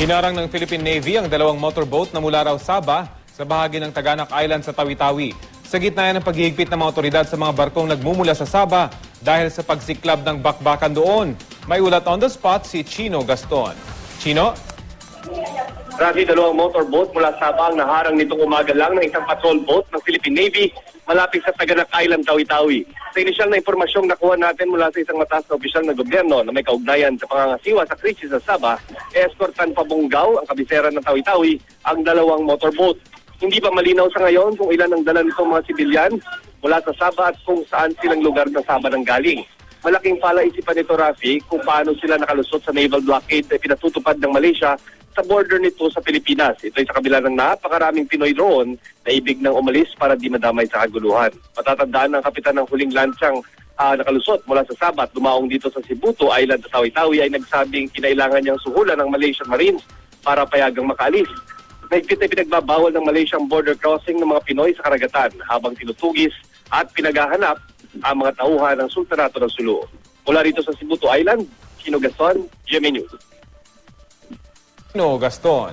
Hinarang ng Philippine Navy ang dalawang motorboat na mula raw Sabah sa bahagi ng Taganak Island sa Tawi-Tawi. Sa gitna yan ng paghihigpit ng mga otoridad sa mga barkong nagmumula sa Sabah dahil sa pagsiklab ng bakbakan doon. May ulat on the spot si Chino Gaston. Chino? Rafi, dalawang motorboat mula Sabah ang naharang nitong umaga lang ng isang patrol boat ng Philippine Navy malapit sa Taganak Island, Tawi-Tawi. Sa inisyal na impormasyong nakuha natin mula sa isang mataas na opisyal ng gobyerno na may kaugnayan sa pangangasiwa sa krisis sa Sabah, eskortan pa Bungaw, ang kabisera ng Tawi-Tawi, ang dalawang motorboat. Hindi pa malinaw sa ngayon kung ilan ang dala nitong mga sibilyan mula sa Sabah at kung saan silang lugar ng Sabah nang galing. Malaking palaisipan nito, Rafi, kung paano sila nakalusot sa naval blockade na pinatutupad ng Malaysia sa border nito sa Pilipinas. Ito ay sa kabila ng napakaraming Pinoy roon na ibig nang umalis para di madamay sa kaguluhan. Matatandaan ng kapitan ng huling lansyang nakalusot mula sa Sabah at dumaong dito sa Sibuto Island sa Tawi-Tawi ay nagsabing kinailangan niyang suhulan ng Malaysian Marines para payagang makaalis. Naigpit na pinagbabawal ng Malaysian border crossing ng mga Pinoy sa karagatan habang tinutugis at pinaghahanap ang mga tauhan ng Sultanato ng Sulu. Mula rito sa Sibuto Island, Chino Gaston, GMA News. Chino Gaston.